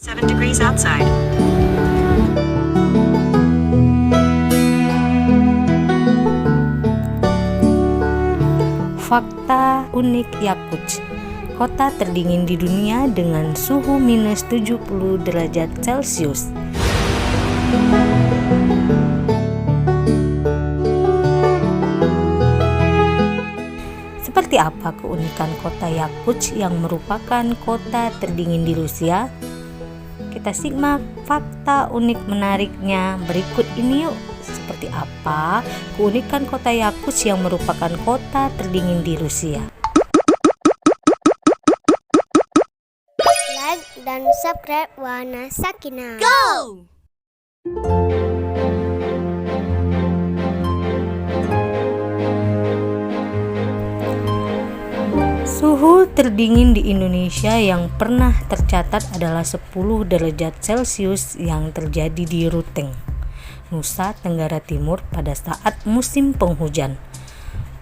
7 degrees outside. Fakta unik Yakutsk, kota terdingin di dunia dengan suhu minus 70 derajat Celcius. Seperti apa keunikan kota Yakutsk yang merupakan kota terdingin di Rusia? Kita simak fakta unik menariknya berikut ini yuk. Seperti apa keunikan kota Yakutsk yang merupakan kota terdingin di Rusia? Like dan subscribe Wana Sakina. Go! Suhu terdingin di Indonesia yang pernah tercatat adalah 10 derajat Celcius yang terjadi di Ruteng, Nusa Tenggara Timur pada saat musim penghujan.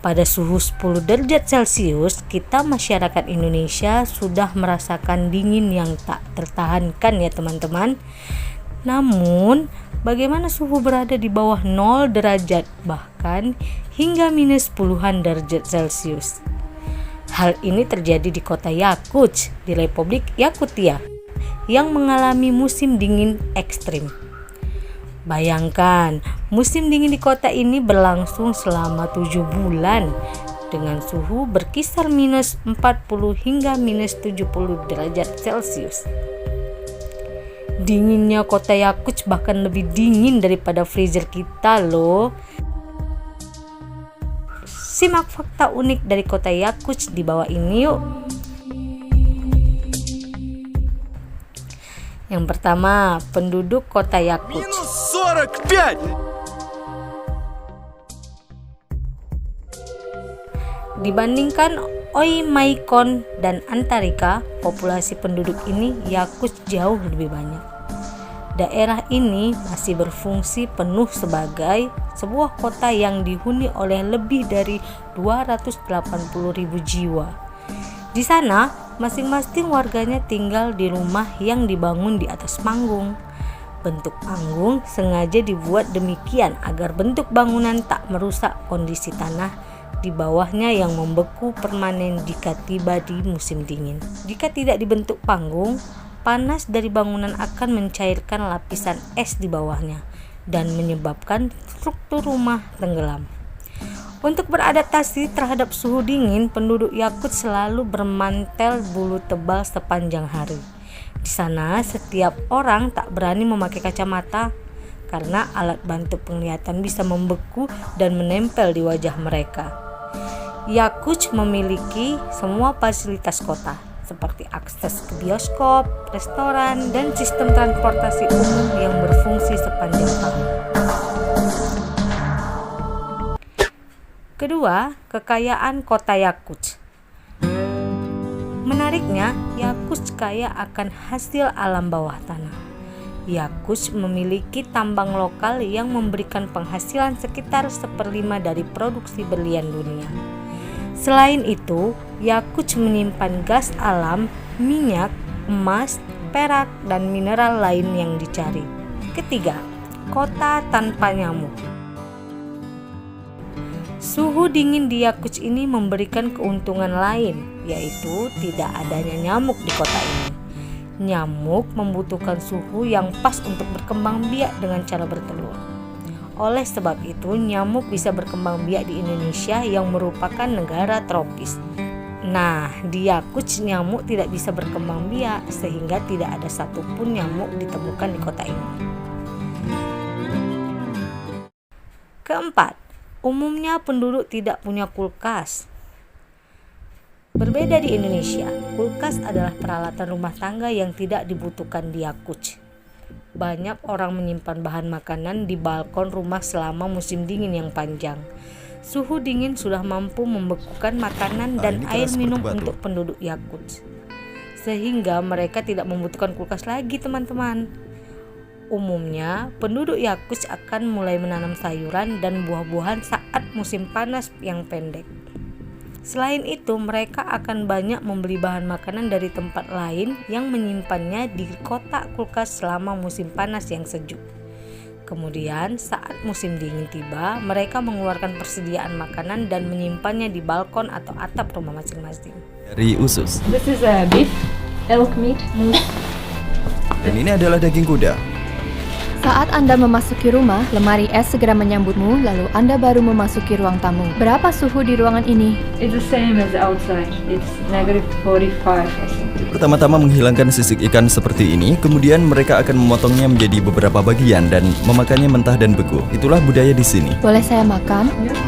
Pada suhu 10 derajat Celcius, kita masyarakat Indonesia sudah merasakan dingin yang tak tertahankan ya teman-teman. Namun, bagaimana suhu berada di bawah 0 derajat bahkan hingga minus puluhan derajat Celcius? Hal ini terjadi di kota Yakutsk di Republik Yakutia yang mengalami musim dingin ekstrim. Bayangkan, musim dingin di kota ini berlangsung selama 7 bulan dengan suhu berkisar minus 40 hingga minus 70 derajat Celcius. Dinginnya kota Yakutsk bahkan lebih dingin daripada freezer kita loh. Simak fakta unik dari kota Yakutsk di bawah ini yuk. Yang pertama, penduduk kota Yakutsk. Минус 45! Dibandingkan Oymyakon dan Antarika, populasi penduduk ini Yakutsk jauh lebih banyak. Daerah ini masih berfungsi penuh sebagai sebuah kota yang dihuni oleh lebih dari 280.000 jiwa. Di sana, masing-masing warganya tinggal di rumah yang dibangun di atas panggung. Bentuk panggung sengaja dibuat demikian agar bentuk bangunan tak merusak kondisi tanah di bawahnya yang membeku permanen jika tiba di musim dingin. Jika tidak dibentuk panggung, panas dari bangunan akan mencairkan lapisan es di bawahnya dan menyebabkan struktur rumah tenggelam. Untuk beradaptasi terhadap suhu dingin, penduduk Yakutsk selalu bermantel bulu tebal sepanjang hari. Di sana, setiap orang tak berani memakai kacamata karena alat bantu penglihatan bisa membeku dan menempel di wajah mereka. Yakutsk memiliki semua fasilitas kota, seperti akses ke bioskop, restoran, dan sistem transportasi umum yang berfungsi sepanjang tahun. Kedua, kekayaan kota Yakutsk. Menariknya, Yakutsk kaya akan hasil alam bawah tanah. Yakutsk memiliki tambang lokal yang memberikan penghasilan sekitar 1/5 dari produksi berlian dunia. Selain itu, Yakutsk menyimpan gas alam, minyak, emas, perak, dan mineral lain yang dicari. Ketiga, kota tanpa nyamuk. Suhu dingin di Yakutsk ini memberikan keuntungan lain, yaitu tidak adanya nyamuk di kota ini. Nyamuk membutuhkan suhu yang pas untuk berkembang biak dengan cara bertelur. Oleh sebab itu, nyamuk bisa berkembang biak di Indonesia yang merupakan negara tropis. Nah, di Yakutsk nyamuk tidak bisa berkembang biak sehingga tidak ada satupun nyamuk ditemukan di kota ini. Keempat, umumnya penduduk tidak punya kulkas. Berbeda di Indonesia, kulkas adalah peralatan rumah tangga yang tidak dibutuhkan di Yakutsk. Banyak orang menyimpan bahan makanan di balkon rumah selama musim dingin yang panjang. Suhu dingin sudah mampu membekukan makanan dan air minum untuk penduduk Yakutsk, sehingga mereka tidak membutuhkan kulkas lagi teman-teman. Umumnya, penduduk Yakutsk akan mulai menanam sayuran dan buah-buahan saat musim panas yang pendek. Selain itu, mereka akan banyak membeli bahan makanan dari tempat lain yang menyimpannya di kotak kulkas selama musim panas yang sejuk. Kemudian, saat musim dingin tiba, mereka mengeluarkan persediaan makanan dan menyimpannya di balkon atau atap rumah masing-masing. Dari usus. This is beef, elk meat, moose. Dan ini adalah daging kuda. Saat Anda memasuki rumah, lemari es segera menyambutmu, lalu Anda baru memasuki ruang tamu. Berapa suhu di ruangan ini? It's the same as outside. It's -45, I think. Pertama-tama menghilangkan sisik ikan seperti ini, kemudian mereka akan memotongnya menjadi beberapa bagian dan memakannya mentah dan beku. Itulah budaya di sini. Boleh saya makan? Yeah.